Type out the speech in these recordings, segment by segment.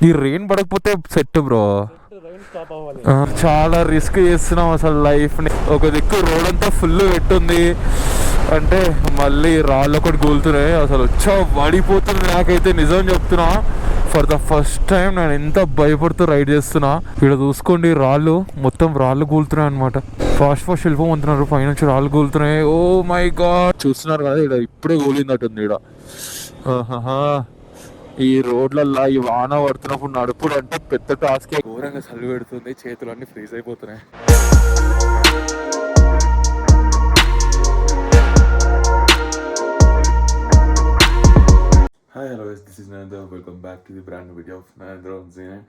ఈ రెయిన్ పడకపోతే set bro. చాలా రిస్క్ చేస్తున్నాం అసలు లైఫ్ని. ఒక దిక్కు రోడ్ అంతా ఫుల్ పెట్టుంది అంటే మళ్ళీ రాళ్ళు ఒకటి కూలుతున్నాయి. అసలు వచ్చా పడిపోతుంది. నాకైతే నిజం చెప్తున్నా, ఫర్ ద ఫస్ట్ టైం నేను ఎంత భయపడుతూ రైడ్ చేస్తున్నా. ఇక్కడ చూసుకోండి, రాళ్ళు మొత్తం రాళ్ళు కూలుతున్నాయి అనమాట. ఫాస్ట్ వెళ్ళిపోమంటున్నారు, పైనుంచి రాళ్ళు కూలుతున్నాయి. ఓ మై గాడ్, చూస్తున్నారు కదా ఇక్కడ ఇప్పుడే కూలిందట్టుంది ఇక్కడ. ఈ రోడ్లల్లో ఈ వాన పడుతున్నప్పుడు నడుపుడు అంటే పెద్ద టాస్కే. ఘోరంగా చలి పెడుతుంది, చేతులన్నీ ఫ్రీజ్ అయిపోతున్నాయి. Hi hello, this is Narendra. Welcome back to the brand video of Narendra on GN.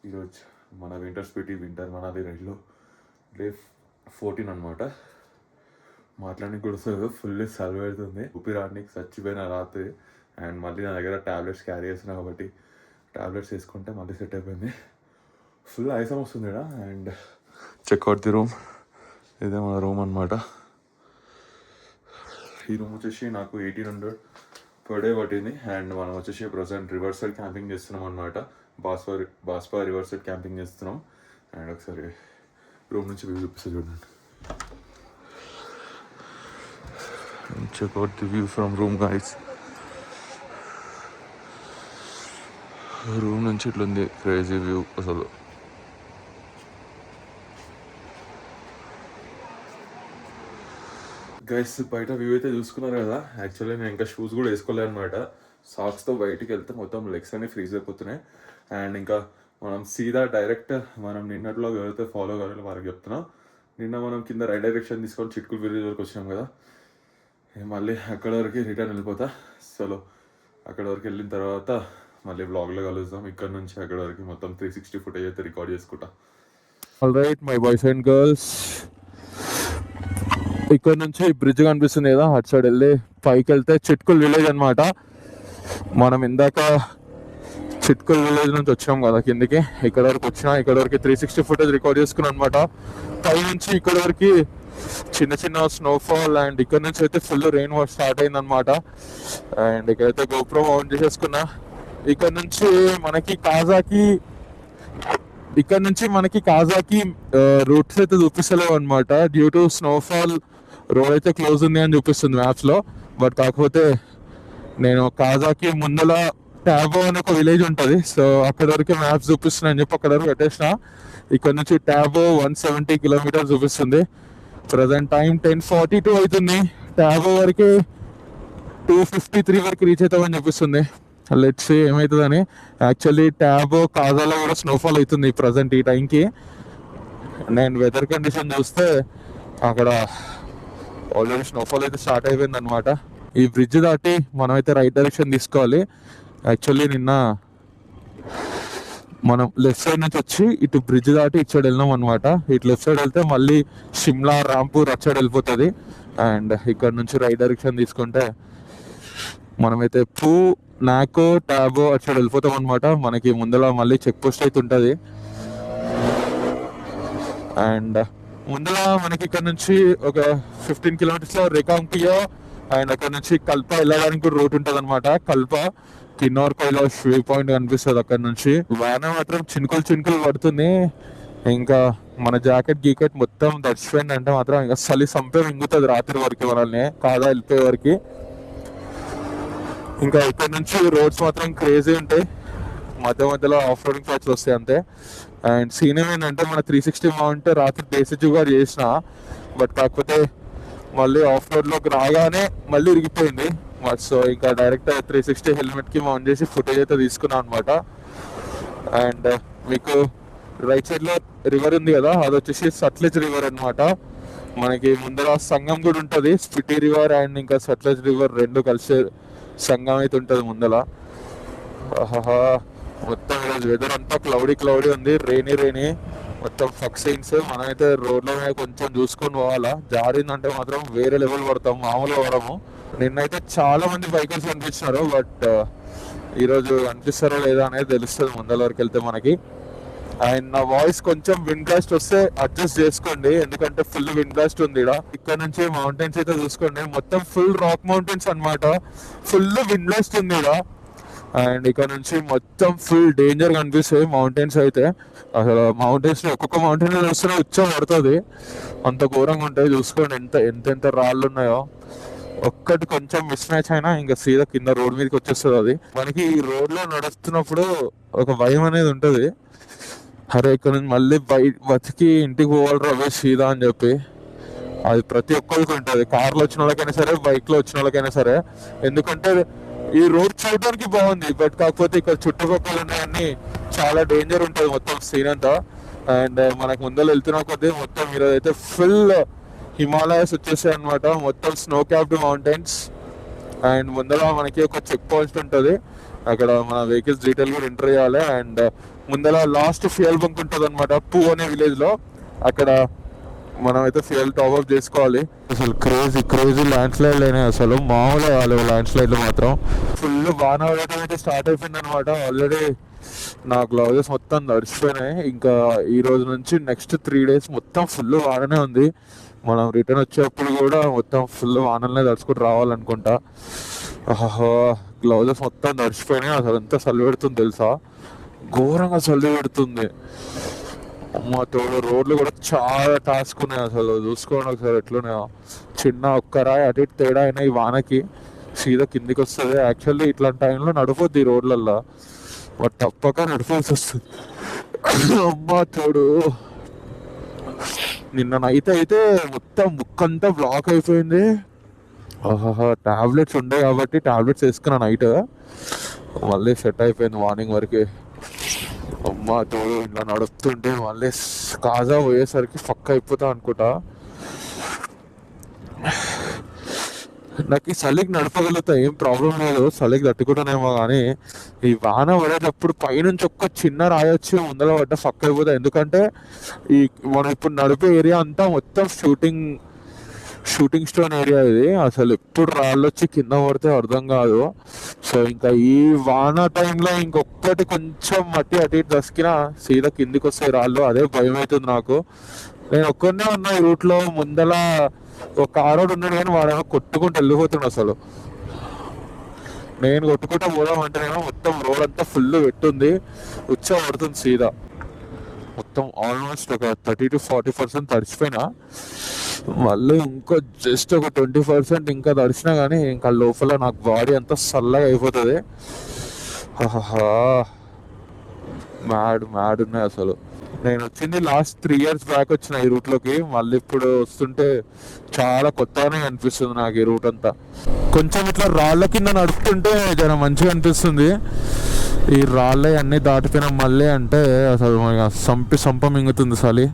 ఈరోజు మన వింటర్ మనాలి రైడ్లో డే 14 అనమాట. మాట్లాడడానికి కూడా ఫుల్ చలి పెడుతుంది, ఊపిరాడడానికి చచ్చిపోయిన రాత్రి. అండ్ మళ్ళీ నా దగ్గర ట్యాబ్లెట్స్ క్యారీ చేస్తున్నా కాబట్టి ట్యాబ్లెట్స్ వేసుకుంటే మళ్ళీ సెట్ అయిపోయింది. ఫుల్ ఆయాసం వస్తుంది ఇక్కడ. And check out the room. ఇదే మన రూమ్ అనమాట. ఈ రూమ్ వచ్చేసి నాకు 1800 పర్ డే పట్టింది. అండ్ మనం వచ్చేసి ప్రజెంట్ రివర్ సైడ్ క్యాంపింగ్ చేస్తున్నాం అనమాట. బాస్పా రివర్ సైడ్ క్యాంపింగ్ చేస్తున్నాం. అండ్ ఒకసారి రూమ్ నుంచి వ్యూ చూపిస్తే చూడండి. Check out the view from room guys. Room నుంచి ఇట్లుంది క్రేజీ వ్యూ అసలు. గైస్ బయట వ్యూ అయితే చూసుకున్నారు కదా. యాక్చువల్లీ నేను ఇంకా షూస్ కూడా వేసుకోలేదు అనమాట. సాక్స్తో బయటికి వెళ్తే మొత్తం లెగ్స్ అన్ని ఫ్రీజ్ అయిపోతున్నాయి. అండ్ ఇంకా మనం సీదా డైరెక్ట్ మనం నిన్నట్లో ఎవరైతే ఫాలో కావాలో వారికి చెప్తున్నాం. నిన్న మనం కింద రైట్ డైరెక్షన్ తీసుకొని చిట్కుల్ విలేజ్ వరకు వచ్చినాం కదా. మళ్ళీ అక్కడ వరకు రిటర్న్ వెళ్ళిపోతా. సో అక్కడ వరకు వెళ్ళిన తర్వాత మళ్ళీ బ్లాగ్లో కలుద్దాం. ఇక్కడ నుంచి అక్కడ వరకు మొత్తం 360 ఫుటేజ్ అయితే రికార్డ్ చేసుకుంటా. All right my boys and girls, ఇక్కడ నుంచి బ్రిడ్జ్ కనిపిస్తుంది కదా, అటు సైడ్ వెళ్ళి పైకి వెళ్తే చిట్కుల్ విలేజ్ అనమాట. మనం ఇందాక చిట్కుల్ విలేజ్ నుంచి వచ్చినాం కదా కిందికి. ఇక్కడ వరకు వచ్చినా, ఇక్కడ వరకు 360 ఫుటేజ్ రికార్డ్ చేసుకున్నాం అనమాట. పై నుంచి ఇక్కడ వరకు చిన్న చిన్న స్నోఫాల్. అండ్ ఇక్కడ నుంచి అయితే ఫుల్ రెయిన్ వాష్ స్టార్ట్ అయింది అనమాట. అండ్ ఇక్కడైతే గోప్రో ఆన్ చేసేసుకున్నా. ఇక్కడ నుంచి మనకి కాజాకి రూట్స్ అయితే చూపిస్తలేవు అనమాట. డ్యూ టు స్నోఫాల్ రోడ్ అయితే క్లోజ్ ఉంది అని చూపిస్తుంది మ్యాప్స్ లో. బట్ కాకపోతే నేను కాజాకి ముందల ట్యాబో అని ఒక విలేజ్ ఉంటుంది, సో అక్కడ వరకే మ్యాప్స్ చూపిస్తున్నాయి అని చెప్పి అక్కడ వరకు పెట్టేసిన. ఇక్కడ నుంచి ట్యాబో 170 కిలోమీటర్స్ చూపిస్తుంది. ప్రజెంట్ టైం 10:42 అవుతుంది. ట్యాబో వరకు 2:53 వరకు రీచ్ అవుతామని చూపిస్తుంది. లెట్స్ సీ ఏమవుతుందని. యాక్చువల్లీ ట్యాబో కాజాలో కూడా స్నోఫాల్ అవుతుంది ప్రజెంట్ ఈ టైంకి. నేను వెదర్ కండిషన్ చూస్తే అక్కడ ఆల్రెడీ స్నోఫాల్ అయితే స్టార్ట్ అయిపోయింది అనమాట. ఈ బ్రిడ్జ్ దాటి మనమైతే రైట్ డైరెక్షన్ తీసుకోవాలి. యాక్చువల్లీ నిన్న మనం లెఫ్ట్ సైడ్ నుంచి వచ్చి ఇటు బ్రిడ్జ్ దాటి ఇటు సైడ్ వెళ్ళినాం అనమాట. ఇటు లెఫ్ట్ సైడ్ వెళ్తే మళ్ళీ షిమ్లా, రాంపూర్ అటు సైడ్ వెళ్ళిపోతుంది. అండ్ ఇక్కడ నుంచి రైట్ డైరెక్షన్ తీసుకుంటే మనమైతే నాకో ట్యాబో అటు సైడ్ వెళ్ళిపోతాం అనమాట. మనకి ముందర మళ్ళీ చెక్ పోస్ట్ అయితే ఉంటుంది. అండ్ ముందర మనకి ఇక్కడ నుంచి ఒక 15 కిలోమీటర్స్లో రేకాంకియో అండ్ అక్కడ నుంచి కల్ప వెళ్ళడానికి కూడా రూట్ ఉంటుంది అనమాట. కల్ప కిన్నోర్ కైలాష్ వ్యూ పాయింట్ కనిపిస్తుంది అక్కడ నుంచి. వాన మాత్రం చినుకులు పడుతుంది. ఇంకా మన జాకెట్ మొత్తం దర్శిపోయింది అంటే మాత్రం ఇంకా చలి సంపే మింగుతుంది రాత్రి వరకు మనల్ని కాదా వెళ్ళిపోయే వరకు. ఇంకా ఇక్కడ నుంచి రోడ్స్ మాత్రం క్రేజీ ఉంటాయి. మధ్యలో ఆఫ్ రోడింగ్ ప్యాచ్లు వస్తాయి అంతే. అండ్ సీన్ ఏంటంటే మన 360 మౌంట్ రాత్రి బేసిక్ కూడా చేసిన, బట్ కాకపోతే మళ్ళీ ఆఫ్ రోడ్లోకి రాగానే మళ్ళీ ఇరిగిపోయింది. సో ఇంకా డైరెక్ట్ 360 హెల్మెట్కి మౌంట్ చేసి ఫుటేజ్ అయితే తీసుకున్నాను అనమాట. అండ్ మీకు రైట్ సైడ్లో రివర్ ఉంది కదా, అది వచ్చేసి సట్లెజ్ రివర్ అనమాట. మనకి ముందర సంగం కూడా ఉంటుంది. స్పిటి రివర్ అండ్ ఇంకా సట్లెజ్ రివర్ రెండు కలిసి సంగం అయితే ఉంటుంది ముందల. మొత్తం ఈరోజు వెదర్ అంతా క్లౌడీ ఉంది, రైనీ మొత్తం ఫక్ సీన్స్. మనమైతే రోడ్ల మీద కొంచెం చూసుకొని పోవాలా. జారిందంటే మాత్రం వేరే లెవెల్ పడతాం, మామూలుగా పడము. నిన్నైతే చాలా మంది బైకర్స్ కనిపించినారు, బట్ ఈరోజు కనిపిస్తారో లేదా అనేది తెలుస్తుంది ముందల వరకు వెళ్తే మనకి. అండ్ నా వాయిస్ కొంచెం విండ్ బ్లాస్ట్ వస్తే అడ్జస్ట్ చేసుకోండి, ఎందుకంటే ఫుల్ విండ్ బ్లాస్ట్ ఉంది ఇక్కడ నుంచి. మౌంటైన్స్ అయితే చూసుకోండి, మొత్తం ఫుల్ రాక్ మౌంటైన్స్ అనమాట. ఫుల్ విండ్ బ్లాస్ట్ ఉంది అండ్ ఇక్కడ నుంచి మొత్తం ఫుల్ డేంజర్ కనిపిస్తాయి మౌంటైన్స్ అయితే. అసలు మౌంటైన్స్ ఒక్కొక్క మౌంటైన్ చూస్తూనే ఉచ్చం పడుతుంది, అంత ఘోరంగా ఉంటాయి. చూసుకోండి ఎంత రాళ్ళు ఉన్నాయో. ఒక్కటి కొంచెం మిస్ మ్యాచ్ అయినా ఇంకా సీదా కింద రోడ్ మీదకి వచ్చేస్తుంది. అది మనకి ఈ రోడ్ లో నడుస్తున్నప్పుడు ఒక భయం అనేది ఉంటుంది, అరే ఇక్కడ నుంచి మళ్ళీ బతికి ఇంటికి పోవాలి రవి సీదా అని చెప్పి. అది ప్రతి ఒక్కరికి ఉంటుంది, కార్లో వచ్చిన వాళ్ళకైనా సరే, బైక్లో వచ్చిన వాళ్ళకైనా సరే. ఎందుకంటే ఈ రోడ్ చూడడానికి బాగుంది, బట్ కాకపోతే ఇక్కడ చుట్టుపక్కల ఉన్నాయన్నీ చాలా డేంజర్ ఉంటుంది మొత్తం సీన్ అంతా. అండ్ మనకు ముందర వెళ్తున్న కొద్దీ మొత్తం ఈరోజు అయితే ఫుల్ హిమాలయస్ వచ్చేసాయి అనమాట, మొత్తం స్నో క్యాప్డ్ మౌంటైన్స్. అండ్ ముందర మనకి ఒక చెక్ పోస్ట్ ఉంటుంది, అక్కడ మన వెహికల్స్ డీటెయిల్ కూడా ఎంటర్ చేయాలి. అండ్ ముందర లాస్ట్ ఫ్యూయల్ బంక్ ఉంటుంది అనమాట పూ అనే విలేజ్ లో, అక్కడ మనం అయితే ఫ్యూయల్ టాప్ అప్ చేసుకోవాలి. అసలు క్రేజీ ల్యాండ్ స్లైడ్ అయినాయి, అసలు మామూలుగా కాలేవు ల్యాండ్ స్లైడ్లు మాత్రం. ఫుల్ వాన పడటం అయితే స్టార్ట్ అయిపోయింది అనమాట. ఆల్రెడీ నా గ్లౌజెస్ మొత్తం తడిచిపోయినాయి. ఇంకా ఈ రోజు నుంచి నెక్స్ట్ 3 days మొత్తం ఫుల్ వాననే ఉంది. మనం రిటర్న్ వచ్చేప్పుడు కూడా మొత్తం ఫుల్ వానలనే తడుచుకుంటూ రావాలనుకుంటా. గ్లౌజెస్ మొత్తం తడిచిపోయినాయి. అసలు ఎంత చలి పెడుతుంది తెలుసా, ఘోరంగా చలి పెడుతుంది. మా తోడు రోడ్లు కూడా చాలా టాస్క్ ఉన్నాయి, అసలు చూసుకోండి ఒకసారి ఎట్లున్నాయో. చిన్న ఒక్క రాయి అటు ఇటు తేడా అయినా ఈ వానకి సీదా కిందికి వస్తుంది. యాక్చువల్లీ ఇట్లాంటి టైంలో నడిపోద్ది ఈ రోడ్లల్లో, బట్ తప్పక నడిపాల్సి వస్తుంది. అమ్మా తోడు నిన్న నైట్ అయితే మొత్తం ముక్కంతా బ్లాక్ అయిపోయింది. టాబ్లెట్స్ ఉండే కాబట్టి టాబ్లెట్స్ వేసుకున్నా నైట్, మళ్ళీ సెట్ అయిపోయింది మార్నింగ్ వరకు. అమ్మ తోడు ఇట్లా నడుస్తుంటే మళ్ళీ కాజా పోయేసరికి ఫక్ అయిపోతా అనుకుంటా. నాకు ఈ చలికి నడపగలుగుతా, ఏం ప్రాబ్లం లేదు, చలికి తట్టుకుంటానేమో. కానీ ఈ వాన పడేటప్పుడు పైనుంచి ఒక్క చిన్న రాయొచ్చి ముందర పడ్డ ఫక్ అయిపోతా. ఎందుకంటే ఈ మనం ఇప్పుడు నడిపే ఏరియా అంతా మొత్తం షూటింగ్ స్టోన్ ఏరియా ఇది. అసలు ఎప్పుడు రాళ్ళు వచ్చి కింద పడితే అర్థం కాదు. సో ఇంకా ఈ వాన టైంలో ఇంకొక్కటి కొంచెం మట్టి అటు ఇటు దసికినా సీదా కిందికి వస్తాయి రాళ్ళు, అదే భయం అవుతుంది నాకు. నేను ఒక్కనే ఉన్నా ఈ రూట్లో, ముందల ఒక కారోడు ఉన్నాడు కానీ వాడేమో కొట్టుకుంటూ వెళ్ళిపోతున్నాడు. అసలు నేను కొట్టుకుంటూ పోదామంటేనేమో మొత్తం రోడ్ అంతా ఫుల్ పెట్టుంది, ఉచ్చ పడుతుంది సీదా. మొత్తం ఆల్మోస్ట్ ఒక 30 to 40% తడిచిపోయినా, మళ్ళీ ఇంకో జస్ట్ ఒక 20% ఇంకా తడిచినా కానీ ఇంకా లోపల నాకు బాడీ అంతా చల్లగా అయిపోతుంది. మ్యాడ్ ఉన్నాయి అసలు. నేను వచ్చింది లాస్ట్ 3 years బ్యాక్ వచ్చిన ఈ రూట్లోకి, మళ్ళీ ఇప్పుడు వస్తుంటే చాలా కొత్తగానే అనిపిస్తుంది నాకు ఈ రూట్ అంతా. కొంచెం ఇట్లా రాళ్ళ కింద నడుపుతుంటే జర మంచిగా అనిపిస్తుంది. ఈ రాళ్ళే అన్నీ దాటిపోయినా మళ్ళీ అంటే అసలు సంప మింగుతుంది చలి.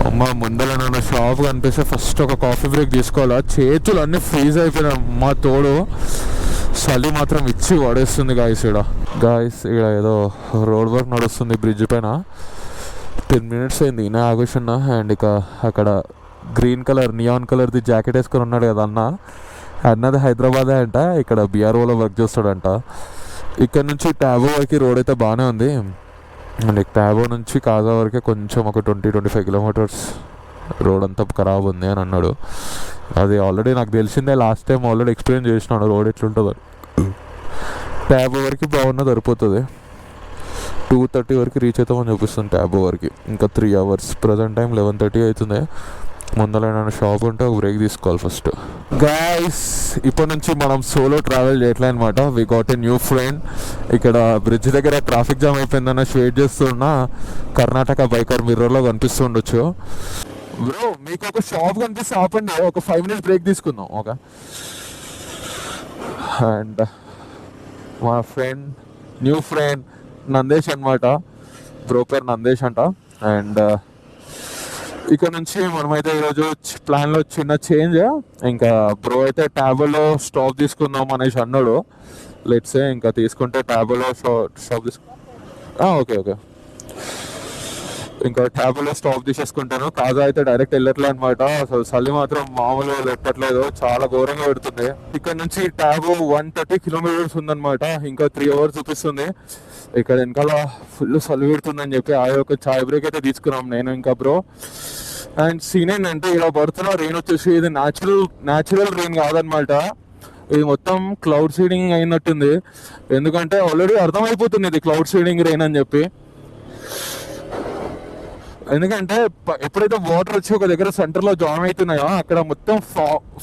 అమ్మ ముందర నన్ను షాప్ కనిపిస్తే ఫస్ట్ ఒక కాఫీ బ్రేక్ తీసుకోవాలా, చేతులు అన్నీ ఫ్రీజ్ అయిపోయినాయి. మా తోడు చలి మాత్రం ఇచ్చి పడేస్తుంది. గాయస్ ఇక్కడ ఏదో రోడ్ వర్క్ నడుస్తుంది బ్రిడ్జ్ పైన. 10 minutes అయింది ఈయన ఆగేసిన. అండ్ ఇక అక్కడ గ్రీన్ కలర్ నియాన్ కలర్ది జాకెట్ వేసుకొని ఉన్నాడు కదా అన్నది హైదరాబాదే అంట, ఇక్కడ బిఆర్ఓలో వర్క్ చేస్తాడంట. ఇక్కడ నుంచి టాబో వరకు రోడ్ అయితే బాగానే ఉంది. అండ్ టాబో నుంచి కాజా వరకే కొంచెం ఒక 20-25 kilometers రోడ్ అంతా ఖరాబ్ ఉంది అని అన్నాడు. అది ఆల్రెడీ నాకు తెలిసిందే, లాస్ట్ టైం ఆల్రెడీ ఎక్స్పీరియన్స్ చేసినాడు రోడ్ ఎట్లుంటుందో. ట్యాబో వరకు బాగున్నా సరిపోతుంది, 2:30 వరకు రీచ్ అవుతామని చూపిస్తుంది ట్యాబో వరకు. ఇంకా 3 hours. ప్రజెంట్ టైం 11:30 అవుతుంది. ముందర ఏమైనా షాప్ ఉంటే ఒక బ్రేక్ తీసుకోవాలి ఫస్ట్. గాయస్ ఇప్పటి నుంచి మనం సోలో ట్రావెల్ చేయట్లే అనమాట. We got a new friend. ఇక్కడ బ్రిడ్జ్ దగ్గర ట్రాఫిక్ జామ్ అయిపోయిందన్న వెయిట్ చేస్తున్న కర్ణాటక బైకర్ మిర్రర్లో కనిపిస్తుండొచ్చు. బ్రో మీకు ఒక షాప్ కనిపిస్తే ఆపండి, ఒక 5 minutes బ్రేక్ తీసుకుందాం. ఓకే. అండ్ మా న్యూ ఫ్రెండ్ నందేష్ అనమాట, బ్రో పేరు నందేష్ అంట. అండ్ ఇక్కడ నుంచి మనమైతే ఈరోజు ప్లాన్లో చిన్న చేంజ్. ఇంకా బ్రో అయితే ట్యాబోలో స్టాప్ తీసుకుందాం అనేసి అన్నాడు. లెట్సే ఇంకా తీసుకుంటే ట్యాబోలో స్టాప్ ఓకే ఇంకా ట్యాబోలో స్టాప్ తీసేసుకుంటాను. కాజా అయితే డైరెక్ట్ వెళ్ళట్లే అనమాట. అసలు చలి మాత్రం మామూలుగా పెట్టలేదు, చాలా ఘోరంగా పెడుతుంది. ఇక్కడ నుంచి ట్యాబో 130 kilometers ఉందన్నమాట. ఇంకా 3 hours చూపిస్తుంది. ఇక్కడ వెనకాల ఫుల్ చలి పెడుతుందని చెప్పి ఆ యొక్క చాయ్ బ్రేక్ అయితే తీసుకున్నాం నేను ఇంకా బ్రో. అండ్ సీన్ ఏంటంటే ఇలా పడుతున్న రెయిన్ వచ్చేసి ఇది న్యాచురల్ రెయిన్ కాదనమాట. ఇది మొత్తం క్లౌడ్ సీడింగ్ అయినట్టుంది, ఎందుకంటే ఆల్రెడీ అర్థమైపోతుంది ఇది క్లౌడ్ సీడింగ్ రెయిన్ అని చెప్పి. ఎందుకంటే ఎప్పుడైతే వాటర్ వచ్చి ఒక దగ్గర సెంటర్లో జామ్ అవుతున్నాయో అక్కడ మొత్తం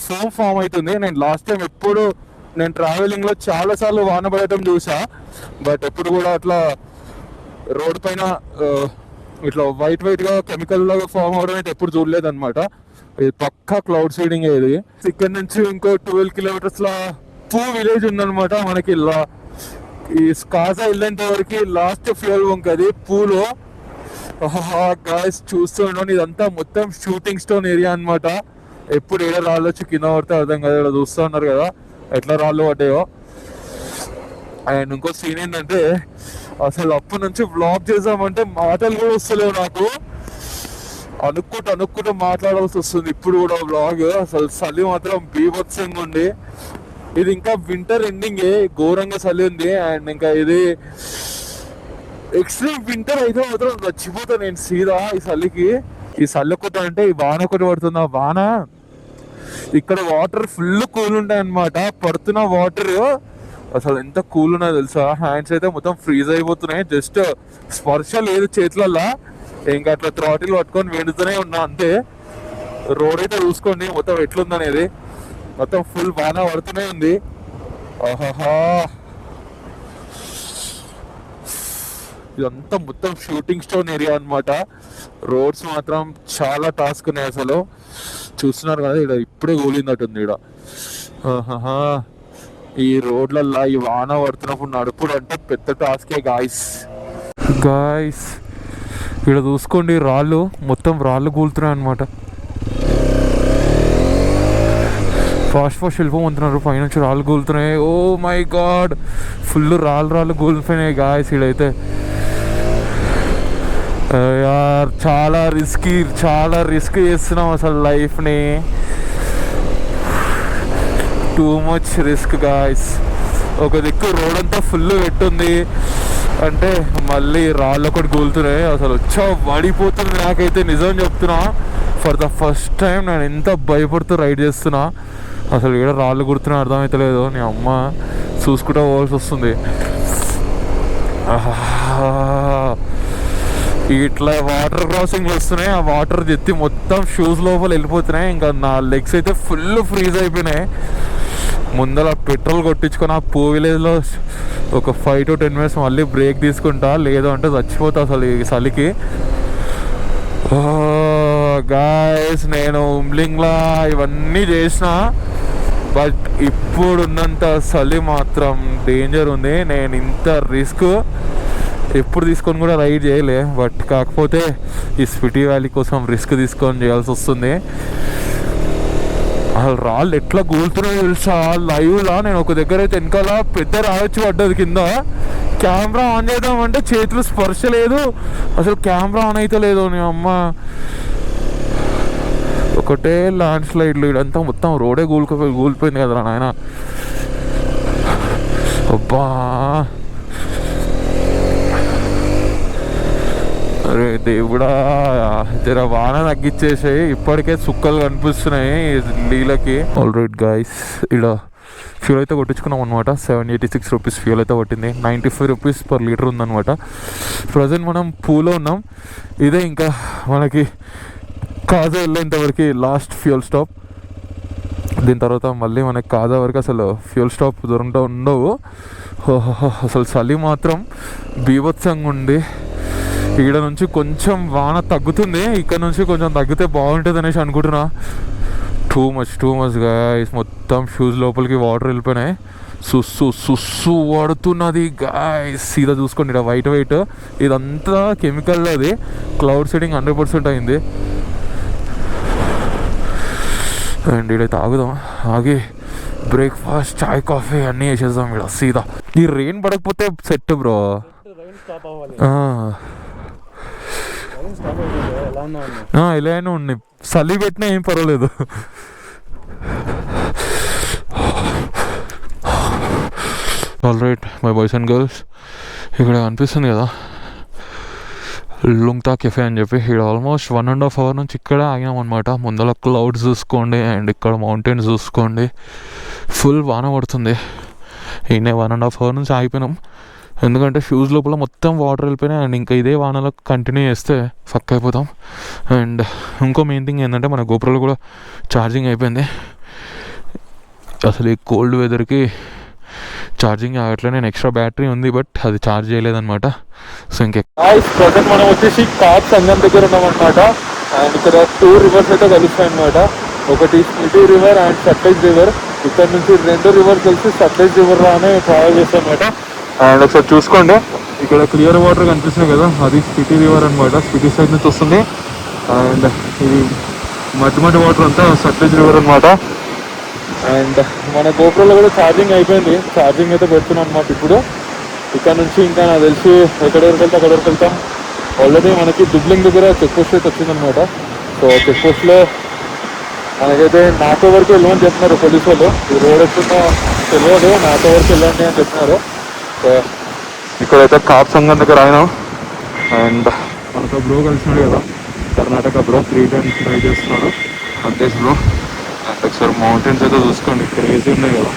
ఫోమ్ ఫామ్ అవుతుంది. నేను లాస్ట్ టైం ఎప్పుడు నేను ట్రావెలింగ్లో చాలాసార్లు వాన పడటం చూసా, బట్ ఎప్పుడు కూడా అట్లా రోడ్ పైన ఇట్లా వైట్గా కెమికల్ లాగా ఫామ్ అవడం అయితే ఎప్పుడు చూడలేదు అనమాట. ఇది పక్కా క్లౌడ్ సీడింగ్. ఇది ఇక్కడ నుంచి ఇంకో 12 kilometers పూ విలేజ్ ఉందన్నమాట మనకి. ఈ కాజా వెళ్ళేంత వరకు లాస్ట్ ఫ్యూయల్ బంక్ అది పూలో. గాయస్ చూస్తున్నాను, ఇదంతా మొత్తం షూటింగ్ స్టోన్ ఏరియా అనమాట. ఎప్పుడు ఏడ రాళ్ళు వచ్చి కింద పడితే అర్థం కదా. ఇక్కడ చూస్తూ ఉన్నారు కదా ఎట్లా రాళ్ళు పడ్డాయో. అండ్ ఇంకో సీన్ ఏంటంటే అసలు అప్పటి నుంచి వ్లాగ్ చేద్దామంటే మాటలు కూడా వస్తలేవు నాకు. అనుకుంటూ మాట్లాడాల్సి వస్తుంది ఇప్పుడు కూడా వ్లాగ్. అసలు చలి మాత్రం బీభత్సంగా ఉంది. ఇది ఇంకా వింటర్ ఎండింగే, ఘోరంగా చలి ఉంది. అండ్ ఇంకా ఇది ఎక్స్ట్రీమ్ వింటర్ అయితే మాత్రం చచ్చిపోతా నేను సీదా ఈ చలికి. ఈ చలి ఒకటి అంటే ఈ వాన ఒకటి పడుతుంది. ఆ వాన ఇక్కడ వాటర్ ఫుల్ కూల్ ఉంటాయి అన్నమాట. పడుతున్న వాటర్ అసలు ఎంత కూల్ ఉన్నాయో తెలుసా. హ్యాండ్స్ అయితే మొత్తం ఫ్రీజ్ అయిపోతున్నాయి. జస్ట్ స్పర్శ లేదు చేతులల్లా, ఇంకా అట్లా థ్రాటిల్ పట్టుకొని వెండుతూనే ఉన్నా అంతే. రోడ్ అయితే చూసుకోండి మొత్తం ఎట్లుందనేది. మొత్తం ఫుల్ వాన పడుతూనే ఉంది. ఆహాహా, ఇదంతా మొత్తం షూటింగ్ స్టోన్ ఏరియా అనమాట. రోడ్స్ మాత్రం చాలా టాస్క్ ఉన్నాయి అసలు. చూస్తున్నారు కదా ఇక్కడ ఇప్పుడే కూలిందట్టుంది ఇక్కడ. ఆహాహా, ఈ రోడ్లల్లా ఈ వాన పడుతున్నప్పుడు నడుపుడు అంటే పెద్ద టాస్కే గాయస్. ఇక్కడ చూసుకోండి రాళ్ళు, మొత్తం రాళ్ళు కూలుతున్నాయి అనమాట. ఫాస్ట్ శిల్పం అంటున్నారు, పైనుంచి రాళ్ళు కూలుతున్నాయి. ఓ మై గాడ్, ఫుల్ రాళ్ళు కూలిపోయినాయి గాయస్. ఇక్కడైతే యార్ చాలా రిస్క్ చేస్తున్నాం అసలు లైఫ్ని. Too much risk guys. ఒక దిక్కు రోడ్ అంతా ఫుల్ పెట్టుంది అంటే మళ్ళీ రాళ్ళు ఒకటి కూలుతున్నాయి. అసలు పడిపోతుంది నాకైతే, నిజం చెప్తున్నా. ఫర్ ద ఫస్ట్ టైం నేను ఎంత భయపడుతూ రైడ్ చేస్తున్నా. అసలు ఇక్కడ రాళ్ళు కుడుతున్నా అర్థమవుతలేదు. నీ అమ్మ చూసుకుంటూ పోవాల్సి వస్తుంది. ఇట్లా వాటర్ క్రాసింగ్ వస్తున్నాయి, ఆ వాటర్ ఎత్తి మొత్తం షూస్ లోపల వెళ్ళిపోతున్నాయి. ఇంకా నా లెగ్స్ అయితే ఫుల్ ఫ్రీజ్ అయిపోయినాయి. ముందర పెట్రోల్ కొట్టించుకొని ఆ విలేజ్లో ఒక 5 to 10 minutes మళ్ళీ బ్రేక్ తీసుకుంటా, లేదు అంటే చచ్చిపోతా అసలు ఈ చలికి. గాయస్ నేను ఉమ్లింగ్లా ఇవన్నీ చేసిన, బట్ ఇప్పుడున్నంత చలి మాత్రం డేంజర్ ఉంది. నేను ఇంత రిస్క్ ఎప్పుడు తీసుకొని కూడా రైడ్ చేయలే, బట్ కాకపోతే ఈ స్పిటి వ్యాలీ కోసం రిస్క్ తీసుకొని చేయాల్సి వస్తుంది. అసలు రాళ్ళు ఎట్లా కూలుతున్నాయో తెలుసా లైవ్లా. నేను ఒక దగ్గర అయితే వెనకాల పెద్ద రావచ్చు పడ్డది కింద. కెమెరా ఆన్ చేద్దామంటే చేతులు స్పర్శ లేదు, అసలు కెమెరా ఆన్ అయితే లేదు. నీ అమ్మ ఒకటే ల్యాండ్ స్లైడ్లు. ఇదంతా మొత్తం రోడే కూలిపోయింది కదరా నాయన. అబ్బా, అరే దేవుడా, జర వాన తగ్గించేసాయి. ఇప్పటికే సుక్కలు కనిపిస్తున్నాయి నీళ్ళకి. ఆల్ రైట్ గాయస్, ఇక్కడ ఫ్యూల్ అయితే కొట్టించుకున్నాం అనమాట. 786 rupees ఫ్యూల్ అయితే పట్టింది. 95 rupees per liter ఉందన్నమాట. ప్రజెంట్ మనం పూలో ఉన్నాం. ఇదే ఇంకా మనకి కాజా వెళ్ళేంతవరకు లాస్ట్ ఫ్యూల్ స్టాప్. దీని తర్వాత మళ్ళీ మనకి కాజా వరకు అసలు ఫ్యూల్ స్టాప్ ఉండవు. అసలు చలి మాత్రం బీభత్సంగా ఉంది. ఇక్కడ నుంచి కొంచెం వాన తగ్గుతుంది, ఇక్కడ నుంచి కొంచెం తగ్గితే బాగుంటుంది అనేసి అనుకుంటున్నా. Too much guys. మొత్తం షూస్ లోపలికి వాటర్ వెళ్ళిపోయినాయి. సుస్సు పడుతున్నది గాయస్. సీదా చూసుకోండి ఇక్కడ వైట్ ఇదంతా కెమికల్. అది క్లౌడ్ సీడింగ్ 100% అయింది. అండ్ ఇక్కడ తాగుదాం, ఆగి బ్రేక్ఫాస్ట్, చాయ్, కాఫీ అన్నీ వేసేద్దాం ఇక్కడ సీదా. ఈ రెయిన్ పడకపోతే సెట్ బ్రో. ఇలానే ఉన్నాయి, చలి పెట్టినా ఏం పర్వాలేదు. All right my boys and girls, ఇక్కడ అనిపిస్తుంది కదా లుంగ్తా కెఫే అని చెప్పి ఇక్కడ ఆల్మోస్ట్ 1.5 hours నుంచి ఇక్కడ ఆగినాం అనమాట. ముందర క్లౌడ్స్ చూసుకోండి అండ్ ఇక్కడ మౌంటైన్స్ చూసుకోండి. ఫుల్ వాన పడుతుంది. ఈయన 1.5 hours నుంచి ఆగిపోయినాం ఎందుకంటే షూస్ లోపల మొత్తం వాటర్ వెళ్ళిపోయినాయి అండ్ ఇంకా ఇదే వానలో కంటిన్యూ చేస్తే ఫక్ అయిపోతాం. అండ్ ఇంకో మెయిన్ థింగ్ ఏంటంటే మన గోప్రోలో కూడా ఛార్జింగ్ అయిపోయింది. అసలు ఈ కోల్డ్ వెదర్కి ఛార్జింగ్ ఆగట్లే. నేను ఎక్స్ట్రా బ్యాటరీ ఉంది బట్ అది ఛార్జ్ చేయలేదన్నమాట. సో ప్రజెంట్ మనం వచ్చేసి కాప్ సంగం దగ్గర ఉన్నామన్నమాట. అండ్ ఇక్కడ 2 rivers అయితే కలుస్తాయి అనమాట. ఒకటి Spiti river and Sutlej river. ఇక్కడ నుంచి 2 rivers కలిసి సట్లెజ్ రివర్ రానే ట్రావెల్ చేస్తాం అనమాట. అండ్ ఒకసారి చూసుకోండి ఇక్కడ క్లియర్ వాటర్ కనిపిస్తున్నాయి కదా, అది స్పిటి రివర్ అనమాట. స్పిటి సైడ్ నుంచి వస్తుంది. అండ్ ఇది మధ్య వాటర్ అంతా సట్లెజ్ రివర్ అనమాట. అండ్ మన గోప్రోలో కూడా ఛార్జింగ్ అయిపోయింది. ఛార్జింగ్ అయితే పెడుతున్నాం అనమాట. ఇప్పుడు ఇక్కడ నుంచి ఇంకా నాకు తెలిసి ఎక్కడెవరికి వెళ్తే అక్కడెవరికి వెళ్తాం. ఆల్రెడీ మనకి దుబ్లింగ్ దగ్గర చెక్ పోస్ట్ అయితే వచ్చిందనమాట. సో చెక్ పోస్ట్లో మనకైతే నాతో వరకు వెళ్ళమని చెప్తున్నారు పోలీసు వాళ్ళు. ఈ రోడ్ ఎప్పుడున్నా తెలియదు, నాతో వరకు వెళ్ళండి అని చెప్తున్నారు. సో ఇక్కడైతే కాప్ సంఘం దగ్గర అయినాం. అండ్ మనతో బ్రో కలిసినాడు కదా, కర్ణాటక బ్రో 3 times ట్రై చేస్తున్నాడు అంతేష్ బ్రో. అండ్ ఒకసారి మౌంటైన్స్ అయితే చూసుకోండి, క్రేజీ ఉన్నాయి కదా.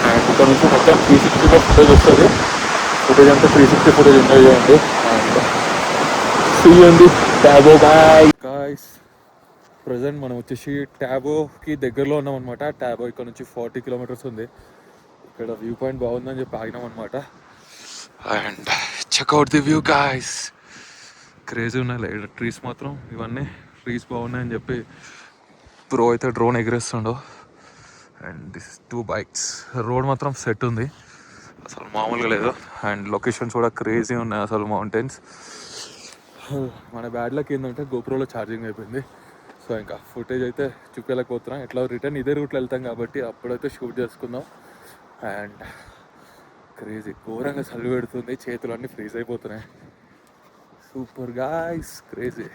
అండ్ ఇక్కడ నుంచి మొత్తం 360 ఫుటేజ్ వస్తుంది. ఫుటేజ్ అంతా 360 ఫుటేజ్ ఎంజాయ్ చేయండి. And see Tabo guys. Present మనం వచ్చేసి టాబోకి దగ్గరలో ఉన్నాం అనమాట. టాబో ఇక్కడ నుంచి 40 kilometers ఉంది. ఇక్కడ వ్యూ పాయింట్ బాగుందని చెప్పి ఆగినాం అనమాట. And check out the view guys. Crazy ఉన్నాయి ట్రీస్ మాత్రం. ఇవన్నీ ట్రీస్ బాగున్నాయని చెప్పి బ్రో అయితే డ్రోన్ ఎగిరేస్తుండో. And this 2 bikes. రోడ్ మాత్రం సెట్ ఉంది, అసలు మామూలుగా లేదు. అండ్ లొకేషన్స్ కూడా క్రేజీ ఉన్నాయి అసలు, మౌంటైన్స్. మన బ్యాడ్ లక్ ఏంటంటే గోప్రోలో ఛార్జింగ్ అయిపోయింది. సో ఇంకా ఫుటేజ్ అయితే చూపించలేకపోతున్నాం. ఎట్లా రిటర్న్ ఇదే రూట్లో వెళ్తాం కాబట్టి అప్పుడైతే షూట్ చేసుకుందాం. అండ్ క్రేజీ ఘోరంగా చలి పెడుతుంది, చేతులు అన్నీ ఫ్రీజ్ అయిపోతున్నాయి. Super guys, crazy.